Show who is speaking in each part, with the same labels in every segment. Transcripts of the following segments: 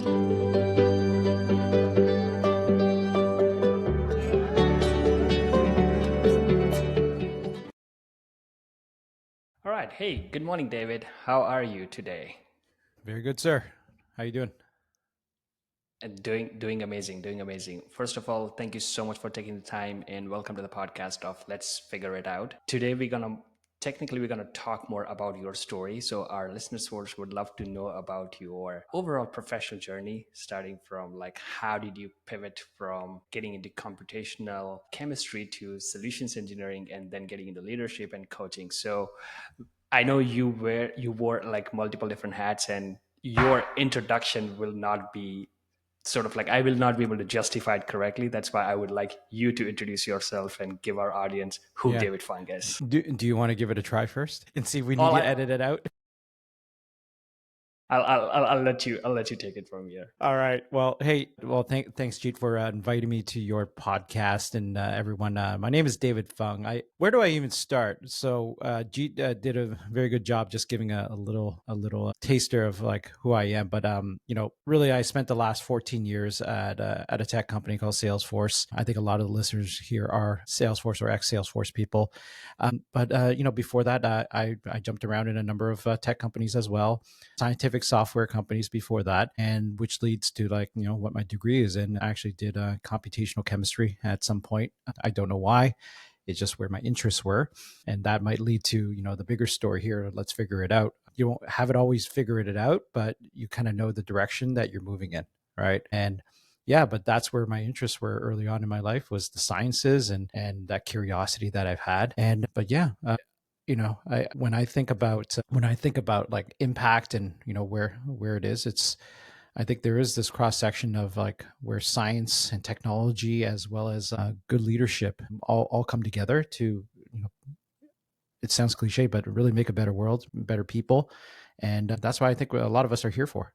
Speaker 1: All right. Hey, good morning, David. How are you today?
Speaker 2: Very good, sir. How you doing?
Speaker 1: Doing amazing, doing amazing. First of all, thank you so much for taking the time and welcome to the podcast of Let's Figure It Out. Today we're gonna talk more about your story. So our listeners would love to know about your overall professional journey, starting from like how did you pivot from getting into computational chemistry to solutions engineering and then getting into leadership and coaching. So I know you wore like multiple different hats, and your introduction will not be sort of like I will not be able to justify it correctly. That's why I would like you to introduce yourself and give our audience who
Speaker 2: Yeah.
Speaker 1: David Fung is.
Speaker 2: Do you want to give it a try first and see if we need
Speaker 1: All
Speaker 2: to
Speaker 1: I,
Speaker 2: edit it out?
Speaker 1: I'll let you take it from here.
Speaker 2: All right. Well, hey, thanks, Jeet, for inviting me to your podcast, and everyone. My name is David Fung. Where do I even start? So, Jeet did a very good job just giving a little taster of like who I am. But really, I spent the last 14 years at a tech company called Salesforce. I think a lot of the listeners here are Salesforce or ex-Salesforce people. But before that, I jumped around in a number of tech companies as well, scientific software companies before that, and which leads to like what my degree is in. I actually did computational chemistry at some point. I don't know why. It's just where my interests were, and that might lead to the bigger story here. Let's figure it out. You won't have it always figured it out, but you kind of know the direction that you're moving in, right? And yeah, but that's where my interests were early on in my life, was the sciences and that curiosity that I've had. And but yeah, when I think about like impact and where it is, it's I think there is this cross section of like where science and technology as well as good leadership all come together to it sounds cliche, but really make a better world, better people. And that's why I think a lot of us are here for.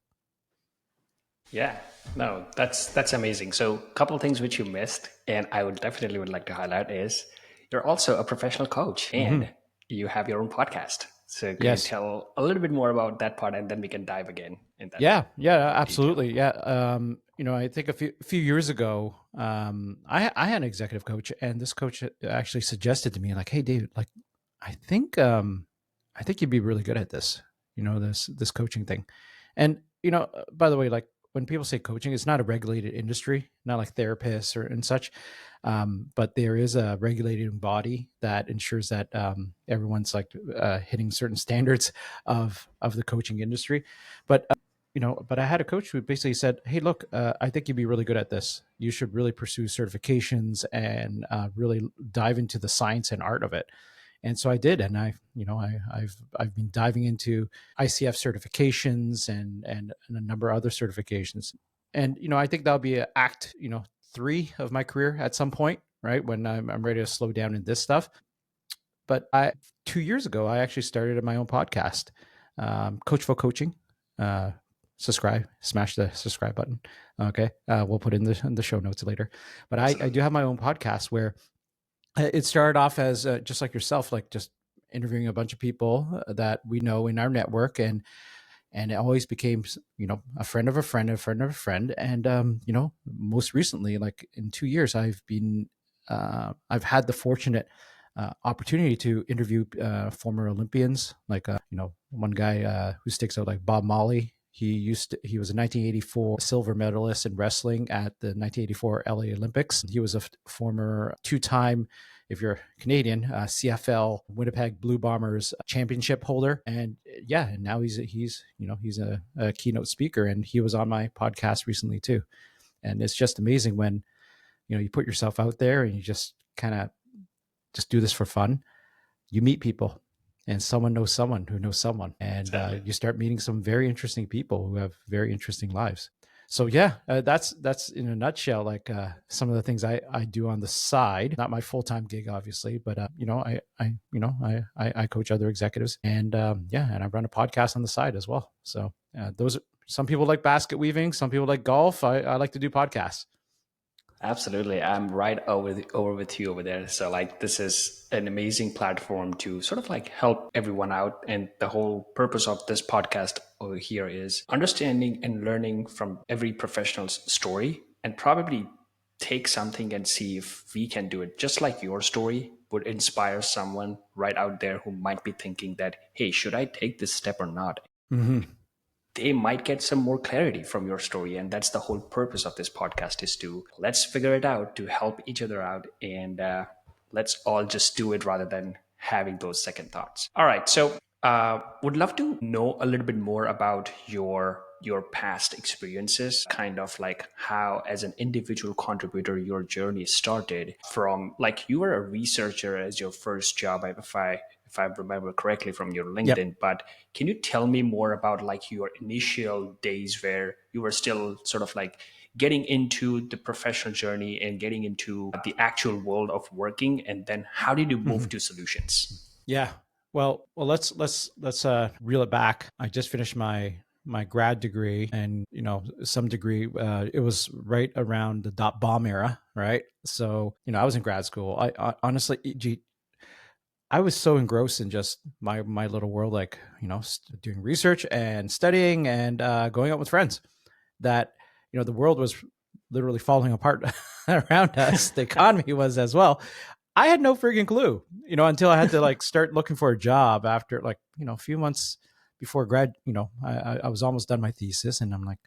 Speaker 1: Yeah, no, that's amazing. So, a couple of things which you missed, and I would like to highlight is you're also a professional coach
Speaker 2: Hmm.
Speaker 1: and you have your own podcast. So, could you
Speaker 2: Yes.
Speaker 1: tell a little bit more about that part, and then we can dive again in that
Speaker 2: Yeah,
Speaker 1: detail.
Speaker 2: absolutely. Yeah. I think a few years ago, I had an executive coach, and this coach actually suggested to me, like, "Hey, David, like, I think, I think you'd be really good at this, this coaching thing." And by the way, like when people say coaching, it's not a regulated industry, not like therapists or and such, but there is a regulating body that ensures that everyone's like hitting certain standards of the coaching industry. But I had a coach who basically said, "Hey, look, I think you'd be really good at this. You should really pursue certifications and really dive into the science and art of it." And so I did, and I've been diving into ICF certifications and a number of other certifications. And I think that'll be act 3 of my career at some point, right, when I'm ready to slow down in this stuff. But 2 years ago, I actually started my own podcast, Coachful Coaching. Uh, Subscribe, smash the subscribe button. Okay, we'll put in the show notes later. But I do
Speaker 1: Absolutely.
Speaker 2: have my own podcast where it started off as just like yourself, like just interviewing a bunch of people that we know in our network, and it always became a friend of a friend, a friend of a friend, and most recently, like in 2 years, I've had the fortunate opportunity to interview former Olympians, like one guy who sticks out, like Bob Molly. He was a 1984 silver medalist in wrestling at the 1984 LA Olympics. He was a former two-time, if you're Canadian, CFL Winnipeg Blue Bombers championship holder, and yeah, and now he's a keynote speaker, and he was on my podcast recently too. And it's just amazing when you put yourself out there and you just kind of just do this for fun. You meet people, and someone knows someone who knows someone, and
Speaker 1: Exactly.
Speaker 2: you start meeting some very interesting people who have very interesting lives. So yeah, that's in a nutshell, like some of the things I do on the side. Not my full time gig, obviously, but I coach other executives, and yeah, and I run a podcast on the side as well. So those some people like basket weaving, some people like golf. I like to do podcasts.
Speaker 1: Absolutely. I'm right over with you over there. So like this is an amazing platform to sort of like help everyone out. And the whole purpose of this podcast over here is understanding and learning from every professional's story and probably take something and see if we can do it. Just like your story would inspire someone right out there who might be thinking that, hey, should I take this step or not?
Speaker 2: Hmm.
Speaker 1: They might get some more clarity from your story, and that's the whole purpose of this podcast, is to let's figure it out, to help each other out, and let's all just do it rather than having those second thoughts. All right, so would love to know a little bit more about your past experiences, kind of like how as an individual contributor your journey started. From like you were a researcher as your first job, if I remember correctly from your
Speaker 2: Yep.
Speaker 1: LinkedIn. But can you tell me more about like your initial days where you were still sort of like getting into the professional journey and getting into the actual world of working, and then how did you
Speaker 2: Hmm.
Speaker 1: move to solutions?
Speaker 2: Yeah. Well, let's reel it back. I just finished my grad degree, and some degree. It was right around the dot bomb era, right? So I was in grad school. I honestly, gee, I was so engrossed in just my little world, like doing research and studying and going out with friends, that the world was literally falling apart around us. The economy was as well. I had no freaking clue, until I had to like start looking for a job after like a few months before grad. I was almost done my thesis, and I'm like,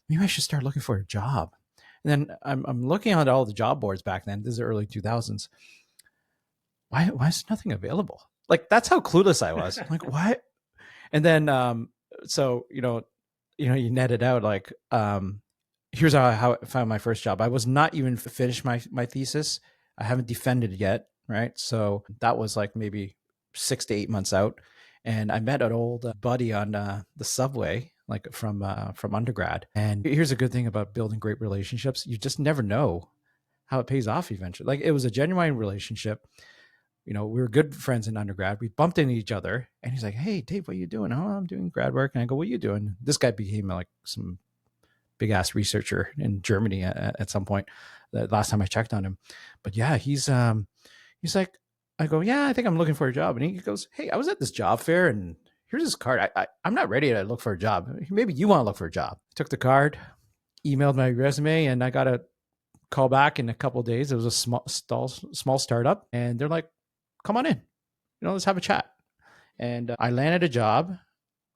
Speaker 2: maybe I should start looking for a job. And then I'm looking at all the job boards back then. This is the early 2000s. Why is nothing available? Like that's how clueless I was. I'm like, why? And then so you net it out like here's how I found my first job. I was not even finished my thesis. I haven't defended yet, right? So that was like maybe 6 to 8 months out, and I met an old buddy on the subway, like from undergrad. And here's a good thing about building great relationships: you just never know how it pays off eventually. Like it was a genuine relationship. We were good friends in undergrad. We bumped into each other, and he's like, "Hey, Dave, what are you doing?" "Oh, I'm doing grad work." And I go, "What are you doing?" This guy became like some big ass researcher in Germany at some point. The last time I checked on him, but yeah, he's like, I go, "Yeah, I think I'm looking for a job," and he goes, "Hey, I was at this job fair, and here's this card. I'm not ready to look for a job. Maybe you want to look for a job." Took the card, emailed my resume, and I got a call back in a couple of days. It was a small startup, and they're like, "Come on in, let's have a chat." And I landed a job.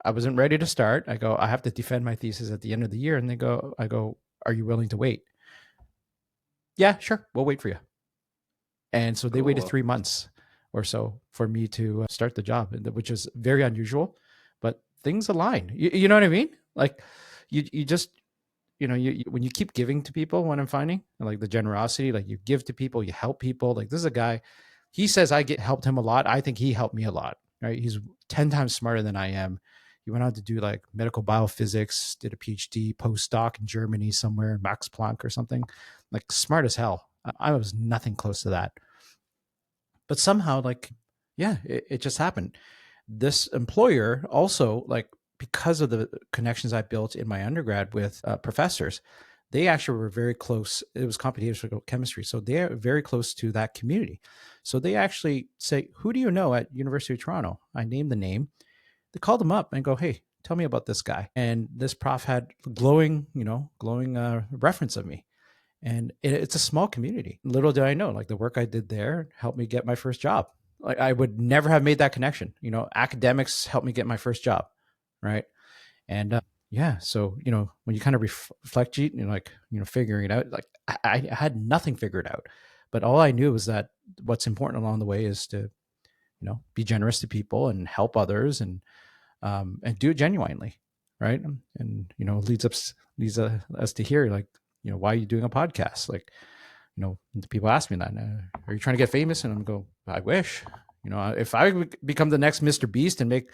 Speaker 2: I wasn't ready to start. I go, I have to defend my thesis at the end of the year. And I go, "Are you willing to wait?" "Yeah, sure. We'll wait for you." And so they waited
Speaker 1: Cool.
Speaker 2: 3 months or so for me to start the job, which is very unusual, but things align. You know what I mean? Like you just, when you keep giving to people, what I'm finding, like the generosity, like you give to people, you help people. Like this is a guy, he says I get helped him a lot. I think he helped me a lot, right? He's 10 times smarter than I am. He went on to do like medical biophysics, did a PhD postdoc in Germany somewhere, Max Planck or something, like smart as hell. I was nothing close to that. But somehow, like, yeah, it just happened. This employer also, like, because of the connections I built in my undergrad with professors, they actually were very close. It was computational chemistry, so they're very close to that community. So they actually say, "Who do you know at University of Toronto?" I named the name. They called them up and go, "Hey, tell me about this guy." And this prof had glowing reference of me. And it's a small community. Little did I know, like the work I did there helped me get my first job. Like I would never have made that connection. Academics helped me get my first job, right? And yeah, so when you kind of reflect, like figuring it out, like I had nothing figured out, but all I knew was that what's important along the way is to be generous to people and help others, and do it genuinely, right? And leads us to here, like why are you doing a podcast? Like people ask me that, are you trying to get famous? And I'm go, I wish, if I would become the next Mr. Beast and make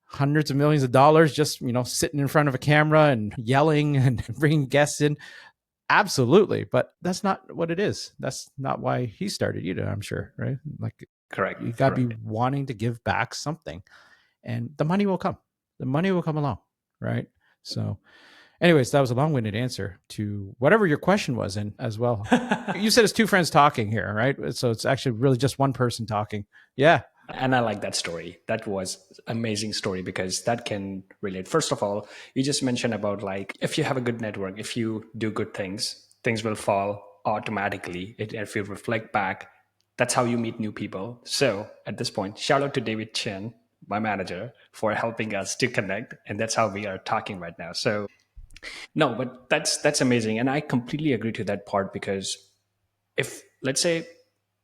Speaker 2: hundreds of millions of dollars just sitting in front of a camera and yelling and bringing guests in, absolutely. But that's not what it is. That's not why he started either, I'm sure, right? Like you
Speaker 1: Correct.
Speaker 2: got to be
Speaker 1: Correct.
Speaker 2: wanting to give back something, and the money will come. The money will come along, right? So Anyways, that was a long-winded answer to whatever your question was, and as well. You said it's two friends talking here, right? So it's actually really just one person talking. Yeah.
Speaker 1: And I like that story. That was amazing story because that can relate. First of all, you just mentioned about like if you have a good network, if you do good things, things will fall automatically. If you reflect back, that's how you meet new people. So at this point, shout out to David Chen, my manager, for helping us to connect, and that's how we are talking right now. So no, but that's amazing, and I completely agree to that part because if let's say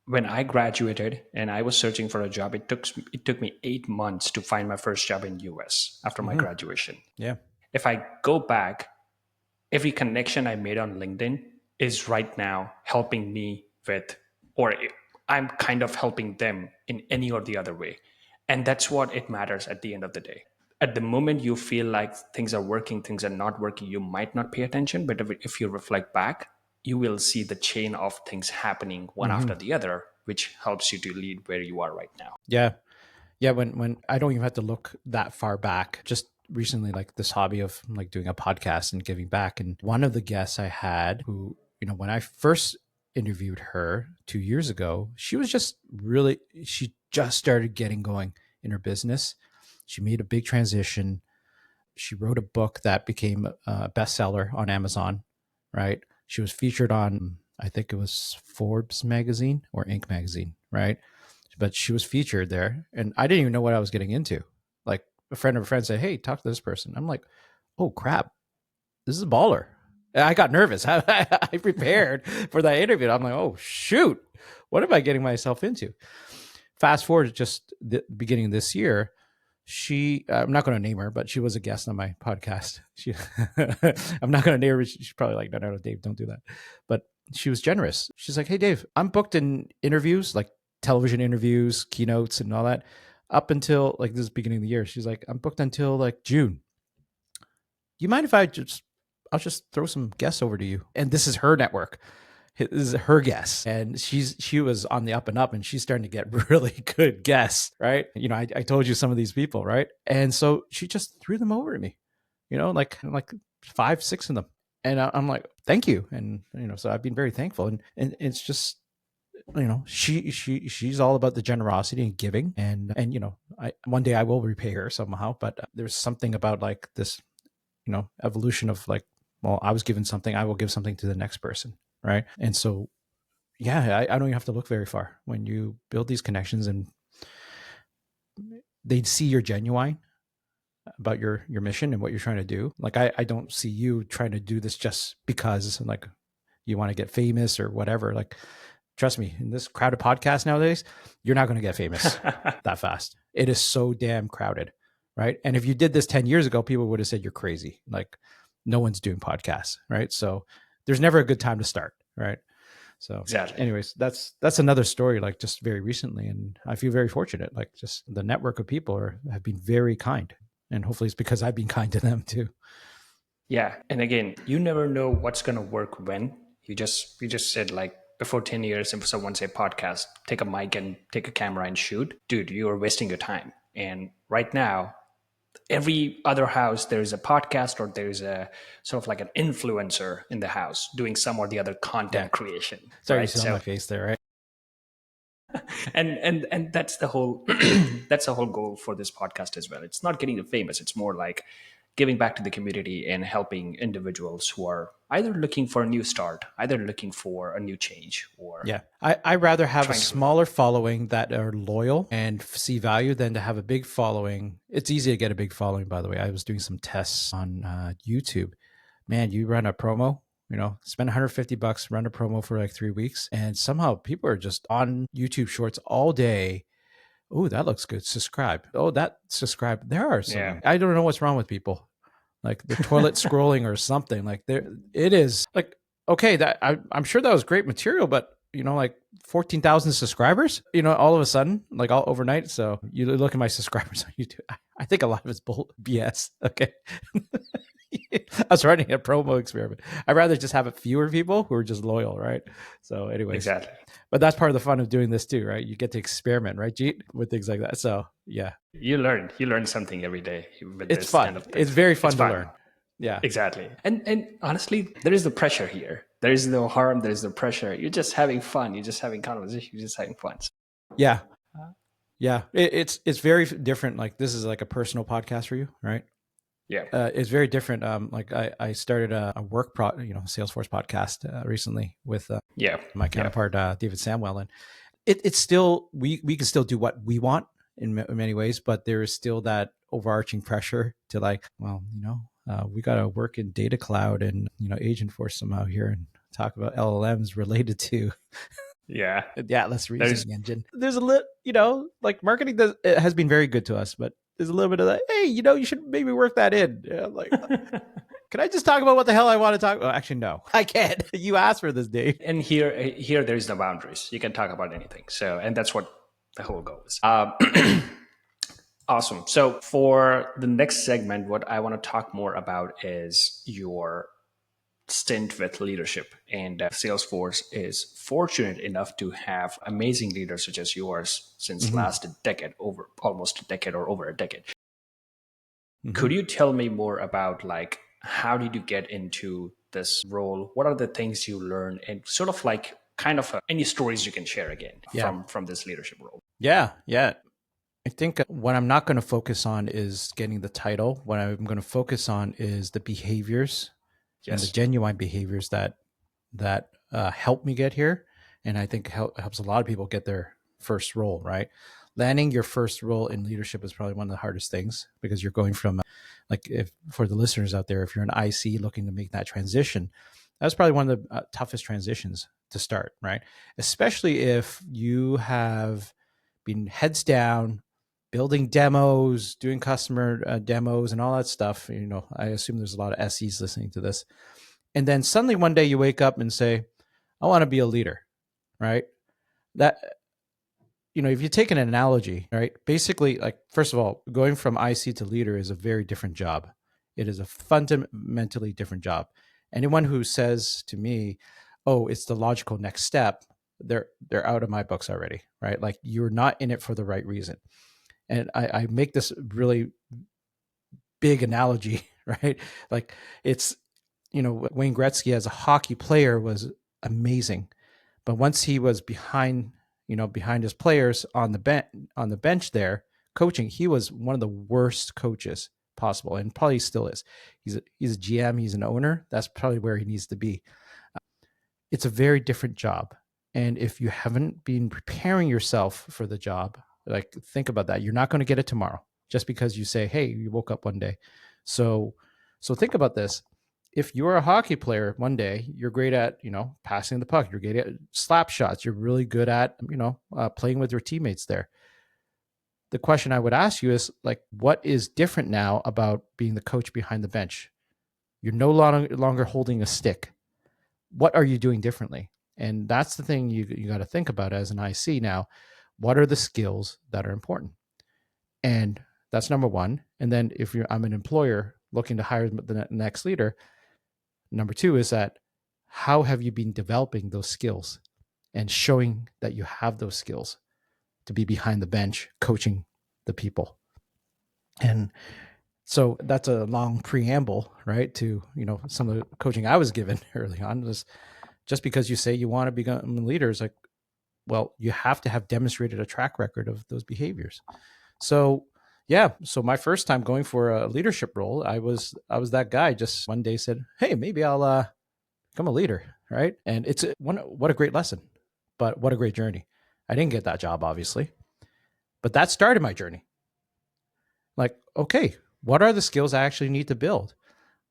Speaker 1: when I graduated and I was searching for a job, it took me 8 months to find my first job in US after my
Speaker 2: Mm-hmm.
Speaker 1: graduation.
Speaker 2: Yeah.
Speaker 1: If I go back, every connection I made on LinkedIn is right now helping me with, or I'm kind of helping them in any or the other way. And that's what it matters at the end of the day. At the moment you feel like things are working, things are not working, you might not pay attention. But if you reflect back, you will see the chain of things happening one
Speaker 2: Mm-hmm.
Speaker 1: after the other, which helps you to lead where you are right now.
Speaker 2: Yeah. Yeah, when I don't even have to look that far back. Just recently, like this hobby of like doing a podcast and giving back. And one of the guests I had who, when I first interviewed her 2 years ago, she was just really, she just started getting going in her business. She made a big transition. She wrote a book that became a bestseller on Amazon, right? She was featured on, I think it was Forbes magazine or Inc. magazine, right? But she was featured there, and I didn't even know what I was getting into. Like a friend of a friend said, "Hey, talk to this person." I'm like, "Oh crap, this is a baller." And I got nervous. I prepared for that interview. I'm like, "Oh shoot, what am I getting myself into?" Fast forward to just the beginning of this year, she I'm not going to name her, but she was a guest on my podcast. She I'm not going to name her. She's probably like, no, Dave, don't do that. But she was generous. She's like, "Hey Dave, I'm booked in interviews, like television interviews, keynotes and all that, up until like this is beginning of the year." She's like, "I'm booked until like June. You mind if I'll just throw some guests over to you?" And this is her network. This is her guess, and she was on the up and up, and she's starting to get really good guests, right? I told you some of these people, right? And so she just threw them over to me, like 5 6 of them, and I'm like, "Thank you." And so I've been very thankful, and it's just, she's all about the generosity and giving, and I one day I will repay her somehow, but there's something about like this, evolution of like, well, I was given something, I will give something to the next person, right? And so, yeah, I don't even have to look very far when you build these connections, and they see you're genuine about your mission and what you're trying to do. Like I don't see you trying to do this just because like you want to get famous or whatever. Like, trust me, in this crowded podcast nowadays, you're not going to get famous that fast. It is so damn crowded, right? And if you did this 10 years ago, people would have said you're crazy. Like, no one's doing podcasts, right? So there's never a good time to start, right? So
Speaker 1: Exactly.
Speaker 2: anyways, that's another story, like just very recently, and I feel very fortunate. Like, just the network of people have been very kind, and hopefully it's because I've been kind to them too.
Speaker 1: Yeah, and again, you never know what's going to work when. You just said like before 10 years, if someone say podcast, take a mic and take a camera and shoot, dude, you are wasting your time. And right now, every other house there's a podcast, or there's a sort of like an influencer in the house doing some or the other
Speaker 2: Yeah,
Speaker 1: content creation,
Speaker 2: sorry you
Speaker 1: right?
Speaker 2: saw my
Speaker 1: So
Speaker 2: face there, right?
Speaker 1: and that's the whole that's the whole goal for this podcast as well. It's not getting the famous, it's more like giving back to the community and helping individuals who are either looking for a new start, either looking for a new change, or
Speaker 2: Yeah. I rather have a
Speaker 1: trying to.
Speaker 2: smaller following that are loyal and see value than to have a big following. It's easy to get a big following, by the way. I was doing some tests on YouTube. Man, you run a promo, spend $150, run a promo for like 3 weeks, and somehow people are just on YouTube shorts all day. Oh, that looks good. Subscribe. Oh, that subscribe. There are
Speaker 1: Yeah.
Speaker 2: some, I don't know what's wrong with people. Like they're toilet scrolling or something. Like there, it is like, okay, I'm sure that was great material, but like 14,000 subscribers, all of a sudden, like all overnight. So you look at my subscribers on YouTube. I think a lot of it's BS. Okay. I was running a promo experiment. I'd rather just have fewer people who are just loyal, right? So, anyways,
Speaker 1: Exactly.
Speaker 2: but that's part of the fun of doing this too, right? You get to experiment, right, Jeet, with things like that. So, yeah,
Speaker 1: You learn something every day with
Speaker 2: it's
Speaker 1: this
Speaker 2: fun.
Speaker 1: kind of
Speaker 2: It's
Speaker 1: things.
Speaker 2: very
Speaker 1: It's
Speaker 2: fun to
Speaker 1: fun.
Speaker 2: learn. Yeah.
Speaker 1: Exactly. And honestly, there is the pressure here. There is no harm. There is no pressure. You're just having fun. You're just having conversation. You're just having fun.
Speaker 2: Yeah. Yeah. It's very different. Like this is like a personal podcast for you, right?
Speaker 1: Yeah.
Speaker 2: It's very different. Like I started a work Salesforce podcast recently with
Speaker 1: Yeah.
Speaker 2: my
Speaker 1: Yeah.
Speaker 2: counterpart David Samwell, and it's still we can still do what we want in many ways, but there is still that overarching pressure to like, well, we got to work in data cloud and agent force somehow here and talk about LLMs related to
Speaker 1: Yeah.
Speaker 2: the Atlas
Speaker 1: There's
Speaker 2: reasoning engine. There's a little, like marketing it has been very good to us, but there's a little bit of that. Hey, you should maybe work that in. Yeah, like, can I just talk about what the hell I want to talk about? Actually, no, I can't. You asked for this, Dave.
Speaker 1: and here there is no boundaries. You can talk about anything. So and that's what the whole goal is. Awesome. So for the next segment, what I want to talk more about is your stint with leadership. And Salesforce is fortunate enough to have amazing leaders such as yours since
Speaker 2: Mm-hmm.
Speaker 1: last decade, over almost a decade or over a decade.
Speaker 2: Mm-hmm.
Speaker 1: Could you tell me more about like how did you get into this role? What are the things you learned, and sort of like kind of any stories you can share again
Speaker 2: Yeah.
Speaker 1: from this leadership role?
Speaker 2: Yeah. Yeah. I think what I'm not going to focus on is getting the title. What I'm going to focus on is the behaviors and the
Speaker 1: Yes.
Speaker 2: genuine behaviors that helped me get here, and I think helps a lot of people get their first role. Right, landing your first role in leadership is probably one of the hardest things because you're going from, like, if for the listeners out there, if you're an IC looking to make that transition, that's probably one of the toughest transitions to start. Right, especially if you have been heads down building demos, doing customer demos and all that stuff. I assume there's a lot of SEs listening to this. And then suddenly one day you wake up and say, I want to be a leader, right? That, if you take an analogy, right? Basically, like, first of all, going from IC to leader is a very different job. It is a fundamentally different job. Anyone who says to me, oh, it's the logical next step, they're out of my books already, right? Like, you're not in it for the right reason. And I make this really big analogy, right? Like, it's, Wayne Gretzky as a hockey player was amazing, but once he was behind his players on the bench there coaching, he was one of the worst coaches possible, and probably still is. He's a GM, he's an owner. That's probably where he needs to be. It's a very different job, and if you haven't been preparing yourself for the job, like, think about that. You're not going to get it tomorrow just because you say, hey, you woke up one day. So think about this. If you're a hockey player one day, you're great at, passing the puck, you're great at slap shots, you're really good at, playing with your teammates there. The question I would ask you is, like, what is different now about being the coach behind the bench? You're no longer holding a stick. What are you doing differently? And that's the thing you got to think about as an IC now. What are the skills that are important? And that's number one. And then if I'm an employer looking to hire the next leader, number two is that, how have you been developing those skills and showing that you have those skills to be behind the bench coaching the people? And so that's a long preamble, right, to some of the coaching I was given early on. Was just because you say you want to become a leader is like, well, you have to have demonstrated a track record of those behaviors. So yeah, so my first time going for a leadership role, I was that guy. Just one day said, hey, maybe I'll become a leader, right? And what a great lesson, but what a great journey. I didn't get that job, obviously, but that started my journey. Like, okay, what are the skills I actually need to build?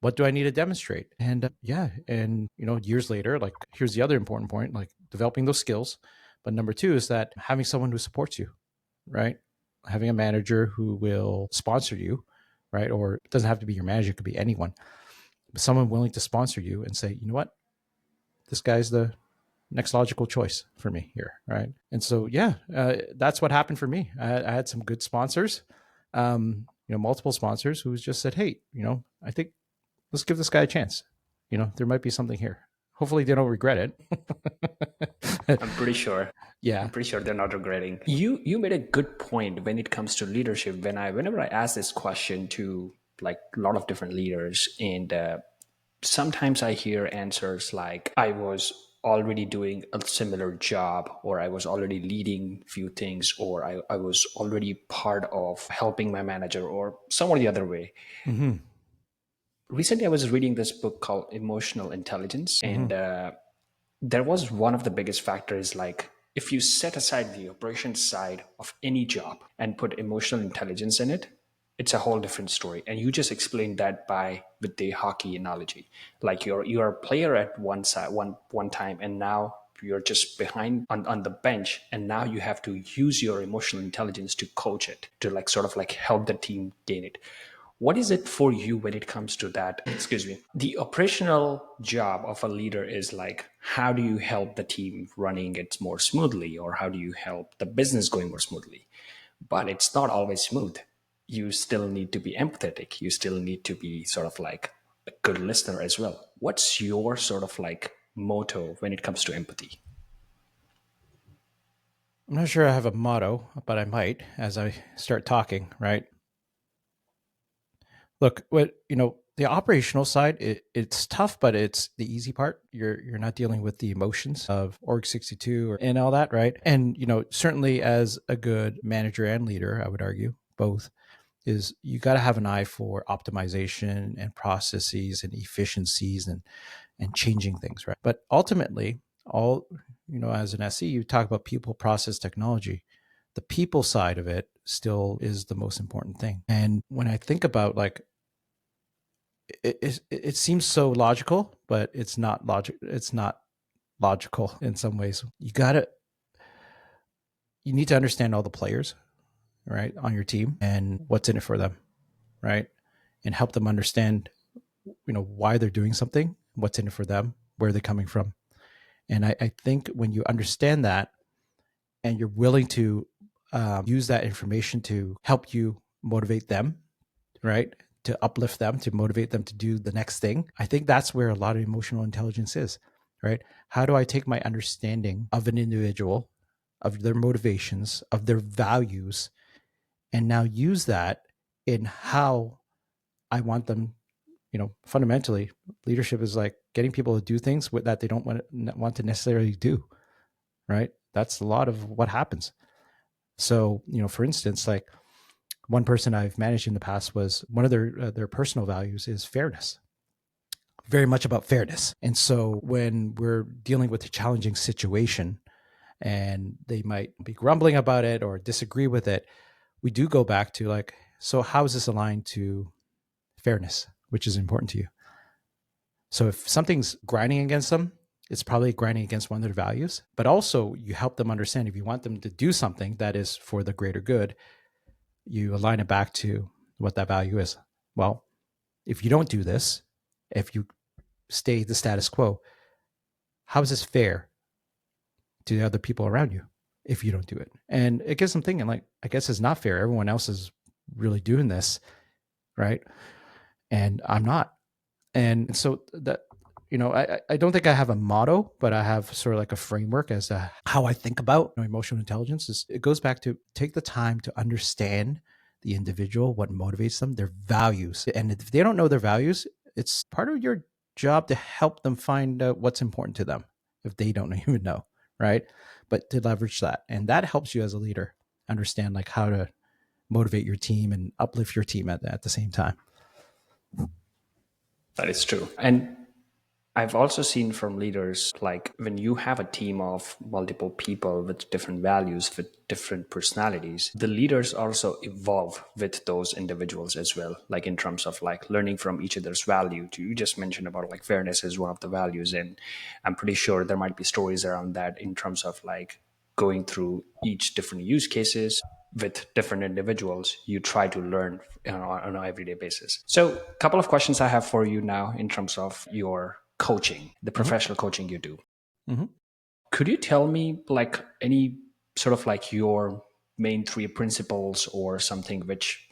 Speaker 2: What do I need to demonstrate? And years later, like, here's the other important point, like, developing those skills. But number two is that having someone who supports you, right? Having a manager who will sponsor you, right? Or it doesn't have to be your manager, it could be anyone, but someone willing to sponsor you and say, you know what, this guy's the next logical choice for me here, right? And so, yeah, that's what happened for me. I had some good sponsors, multiple sponsors who just said, hey, I think let's give this guy a chance. There might be something here. Hopefully they don't regret it.
Speaker 1: I'm pretty sure. I'm
Speaker 2: Yeah.
Speaker 1: pretty sure they're not regretting. You made a good point when it comes to leadership. Whenever I ask this question to like a lot of different leaders, and sometimes I hear answers like, I was already doing a similar job, or I was already leading few things, or I was already part of helping my manager, or somewhere the other way.
Speaker 2: Hmm.
Speaker 1: Recently, I was reading this book called Emotional Intelligence,
Speaker 2: Hmm.
Speaker 1: and there was one of the biggest factors like, if you set aside the operations side of any job and put emotional intelligence in it, it's a whole different story. And you just explained that by with the hockey analogy, like you're a player at one side one time, and now you're just behind on the bench, and now you have to use your emotional intelligence to coach it, to like sort of like help the team gain it. What is it for you when it comes to that? Excuse me. The operational job of a leader is like, how do you help the team running it more smoothly, or how do you help the business going more smoothly? But it's not always smooth. You still need to be empathetic. You still need to be sort of like a good listener as well. What's your sort of like motto when it comes to empathy?
Speaker 2: I'm not sure I have a motto, but I might as I start talking, right? Look, what the operational side, it's tough, but it's the easy part. You're not dealing with the emotions of Org 62 and all that, right? And certainly as a good manager and leader, I would argue both, is you got to have an eye for optimization and processes and efficiencies and changing things, right? But ultimately, all as an SE, you talk about people, process, technology. The people side of it still is the most important thing. And when I think about like it seems so logical, but it's not logic. It's not logical in some ways. You need to understand all the players, right, on your team and what's in it for them, right, and help them understand, why they're doing something, what's in it for them, where they're coming from. And I think when you understand that and you're willing to use that information to help you motivate them, right? To uplift them, to motivate them to do the next thing. I think that's where a lot of emotional intelligence is, right? How do I take my understanding of an individual, of their motivations, of their values, and now use that in how I want them, fundamentally, leadership is like getting people to do things that they don't want to necessarily do, right? That's a lot of what happens. So, for instance, like one person I've managed in the past was one of their personal values is fairness, very much about fairness. And so when we're dealing with a challenging situation and they might be grumbling about it or disagree with it, we do go back to like, so how is this aligned to fairness, which is important to you? So if something's grinding against them, it's probably grinding against one of their values, but also you help them understand if you want them to do something that is for the greater good, you align it back to what that value is. Well, if you don't do this, if you stay the status quo, how is this fair to the other people around you if you don't do it? And it gets them thinking, like, I guess it's not fair. Everyone else is really doing this, right? And I'm not. And so that, I don't think I have a motto, but I have sort of like a framework as to how I think about emotional intelligence. It goes back to take the time to understand the individual, what motivates them, their values. And if they don't know their values, it's part of your job to help them find out what's important to them if they don't even know, right? But to leverage that. And that helps you as a leader understand like how to motivate your team and uplift your team at the same time.
Speaker 1: That is true. And I've also seen from leaders, like when you have a team of multiple people with different values, with different personalities, the leaders also evolve with those individuals as well. Like in terms of like learning from each other's value. You just mentioned about like fairness is one of the values. And I'm pretty sure there might be stories around that in terms of like going through each different use cases with different individuals. You try to learn on an everyday basis. So a couple of questions I have for you now in terms of your coaching, the
Speaker 2: Mm-hmm.
Speaker 1: professional coaching you do.
Speaker 2: Mm-hmm.
Speaker 1: Could you tell me like any sort of like your main three principles or something which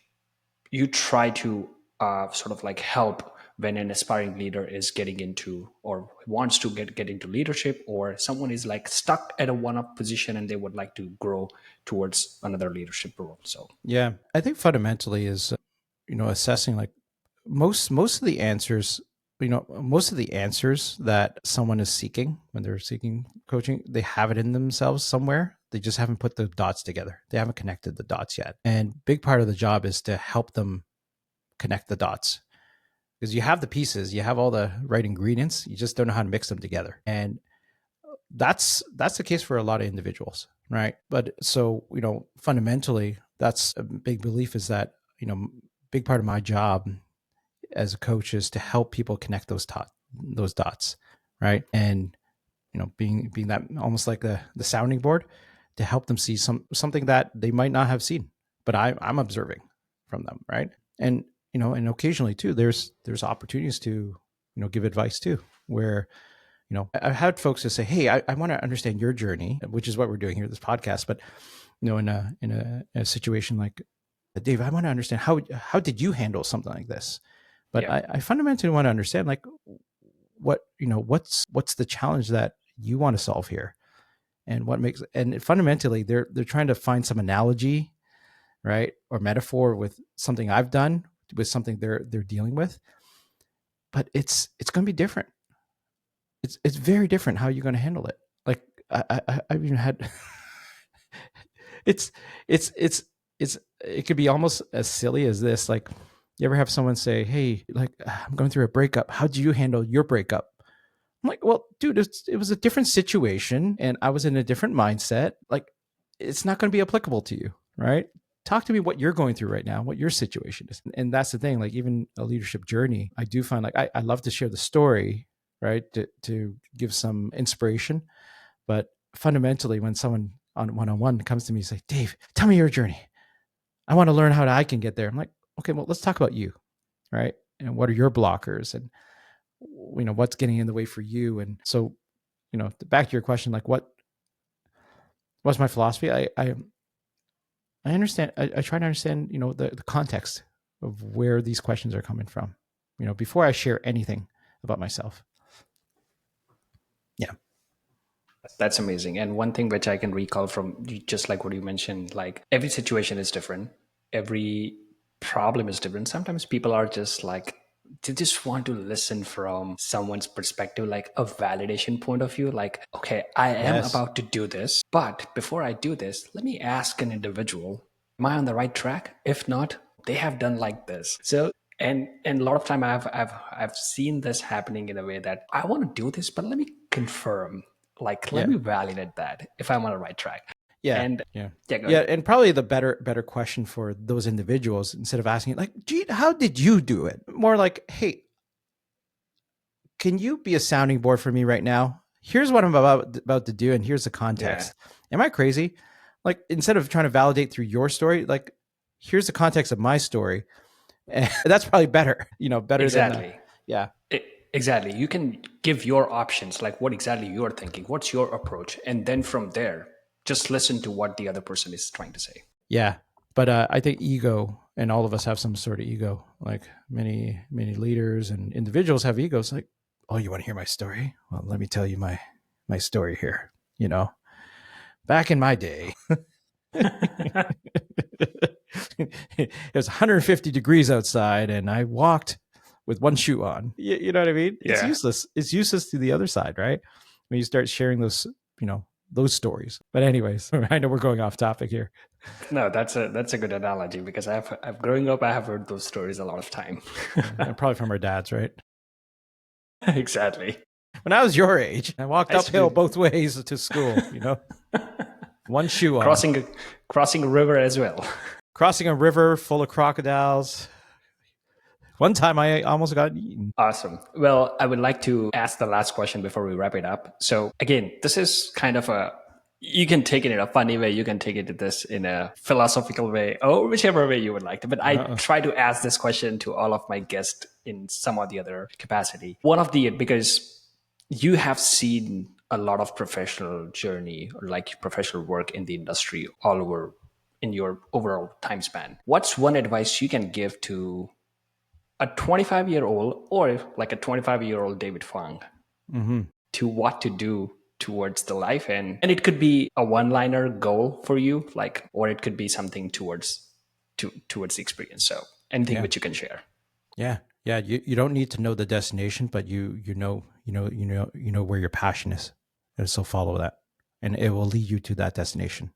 Speaker 1: you try to sort of like help when an aspiring leader is getting into or wants to get into leadership, or someone is like stuck at a one-up position and they would like to grow towards another leadership role? So
Speaker 2: Yeah, I think fundamentally is assessing like most of the answers, most of the answers that someone is seeking when they're seeking coaching, they have it in themselves somewhere. They just haven't put the dots together. They haven't connected the dots yet. And big part of the job is to help them connect the dots, because you have the pieces, you have all the right ingredients, you just don't know how to mix them together. And that's the case for a lot of individuals, right? But so, fundamentally, that's a big belief, is that, big part of my job as a coach is to help people connect those dots, right? And being that almost like the sounding board to help them see something that they might not have seen, but I'm observing from them, right? And and occasionally too, there's opportunities to give advice too, where I've had folks to say, hey, I want to understand your journey, which is what we're doing here, this podcast. But in a situation like, Dave, I want to understand how did you handle something like this? But
Speaker 1: Yeah.
Speaker 2: I fundamentally want to understand, like, what's the challenge that you want to solve here, and what makes, and fundamentally they're trying to find some analogy, right, or metaphor with something I've done, with something they're dealing with. But it's going to be different. It's very different how you're going to handle it. Like, I've even had it's it could be almost as silly as this. Like, you ever have someone say, hey, like, I'm going through a breakup, how do you handle your breakup? I'm like, well, dude, it was a different situation and I was in a different mindset. Like, it's not going to be applicable to you, right? Talk to me what you're going through right now, what your situation is. And that's the thing, like, even a leadership journey, I do find, like, I love to share the story, right? To give some inspiration. But fundamentally, when someone on one-on-one comes to me and say, Dave, tell me your journey, I want to learn how I can get there. I'm like, okay, well, let's talk about you, right? And what are your blockers, and what's getting in the way for you. And so, back to your question, like, what's my philosophy? I understand. I try to understand, the context of where these questions are coming from, before I share anything about myself. Yeah.
Speaker 1: That's amazing. And one thing which I can recall from just like what you mentioned, like every situation is different, every problem is different. Sometimes people are just like, they just want to listen from someone's perspective, like a validation point of view. Like, okay, I am
Speaker 2: Yes.
Speaker 1: about to do this, but before I do this, let me ask an individual, am I on the right track? If not, they have done like this. So and a lot of time I've seen this happening in a way that I want to do this, but let me confirm, like, let
Speaker 2: Yeah.
Speaker 1: me validate that if I'm on the right track.
Speaker 2: Yeah.
Speaker 1: And
Speaker 2: Yeah.
Speaker 1: yeah, go
Speaker 2: Yeah.
Speaker 1: ahead.
Speaker 2: And probably the better question for those individuals, instead of asking, like, gee, how did you do it? More like, hey, can you be a sounding board for me right now? Here's what I'm about to do, and here's the
Speaker 1: Yeah,
Speaker 2: context. Am I crazy? Like, instead of trying to validate through your story, like, here's the context of my story. And that's probably better, better than
Speaker 1: exactly.
Speaker 2: yeah.
Speaker 1: E- exactly. You can give your options, like what exactly you're thinking, what's your approach, and then from there, just listen to what the other person is trying to say.
Speaker 2: Yeah. But I think ego, and all of us have some sort of ego. Like, many leaders and individuals have egos. Like, oh, you want to hear my story? Well, let me tell you my story here. Back in my day, it was 150 degrees outside, and I walked with one shoe on. You know what I mean? It's
Speaker 1: Yeah.
Speaker 2: useless. It's useless to the other side, right? When you start sharing those stories. But anyways, I know we're going off topic here.
Speaker 1: No, that's a good analogy because I've growing up I have heard those stories a lot of time.
Speaker 2: And probably from our dads, right?
Speaker 1: Exactly.
Speaker 2: When I was your age, I walked
Speaker 1: I used to
Speaker 2: uphill
Speaker 1: do
Speaker 2: both ways to school, one shoe on,
Speaker 1: crossing a river as well.
Speaker 2: crossing a river full of crocodiles. One time I almost got eaten.
Speaker 1: Awesome. Well, I would like to ask the last question before we wrap it up. So again, this is kind of a, you can take it in a funny way, you can take it this in a philosophical way, or whichever way you would like to. But I
Speaker 2: Uh-uh.
Speaker 1: try to ask this question to all of my guests in some or the other capacity. One of the, because you have seen a lot of professional journey or like professional work in the industry all over in your overall time span. What's one advice you can give to a 25-year-old or like a 25-year-old David Fung
Speaker 2: Mm-hmm.
Speaker 1: to what to do towards the life, and it could be a one-liner goal for you, like, or it could be something towards the experience. So anything
Speaker 2: Yeah.
Speaker 1: which you can share.
Speaker 2: Yeah. Yeah, you don't need to know the destination, but you know where your passion is, and so follow that, and it will lead you to that destination.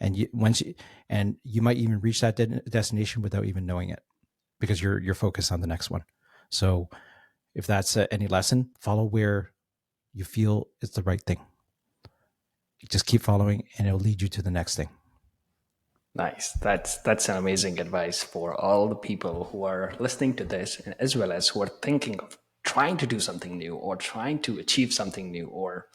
Speaker 2: And you might even reach that destination without even knowing it, because you're focused on the next one. So if that's any lesson, follow where you feel is the right thing. Just keep following, and it'll lead you to the next thing.
Speaker 1: Nice. That's an amazing advice for all the people who are listening to this, and as well as who are thinking of trying to do something new or trying to achieve something new, or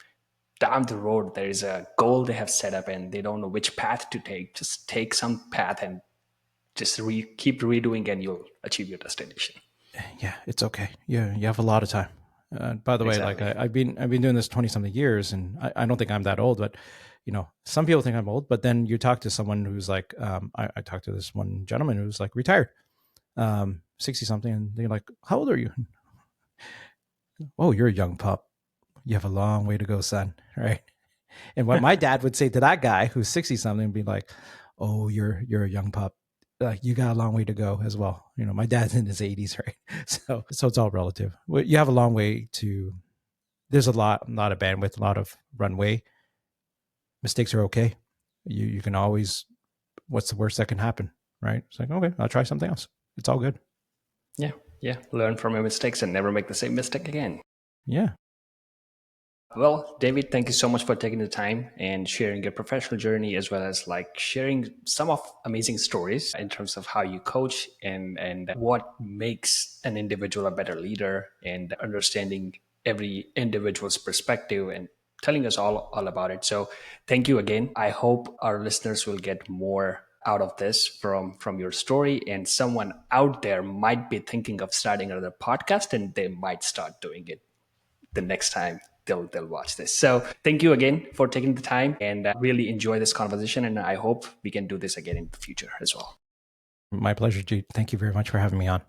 Speaker 1: down the road there is a goal they have set up and they don't know which path to take. Just take some path and just keep redoing, and you'll achieve your destination.
Speaker 2: Yeah, it's okay. You have a lot of time. By the way, like
Speaker 1: Exactly.
Speaker 2: I've been doing this 20 something years, and I don't think I'm that old, but some people think I'm old. But then you talk to someone who's like, I talked to this one gentleman who's like retired, 60 something, and they're like, "How old are you?" "Oh, you're a young pup. You have a long way to go, son." Right? And what my dad would say to that guy who's 60 something would be like, "Oh, you're a young pup. Like, you got a long way to go as well." My dad's in his 80s, right? So it's all relative. You have a long way to. There's a lot of bandwidth, a lot of runway. Mistakes are okay. You can always. What's the worst that can happen, right? It's like, okay, I'll try something else. It's all good.
Speaker 1: Yeah, yeah. Learn from your mistakes and never make the same mistake again.
Speaker 2: Yeah,
Speaker 1: Well, David, thank you so much for taking the time and sharing your professional journey, as well as like sharing some of amazing stories in terms of how you coach and what makes an individual a better leader, and understanding every individual's perspective and telling us all about it. So thank you again. I hope our listeners will get more out of this from your story, and someone out there might be thinking of starting another podcast, and they might start doing it the next time they'll watch this. So thank you again for taking the time, and really enjoy this conversation. And I hope we can do this again in the future as well.
Speaker 2: my pleasure, G. Thank you very much for having me on.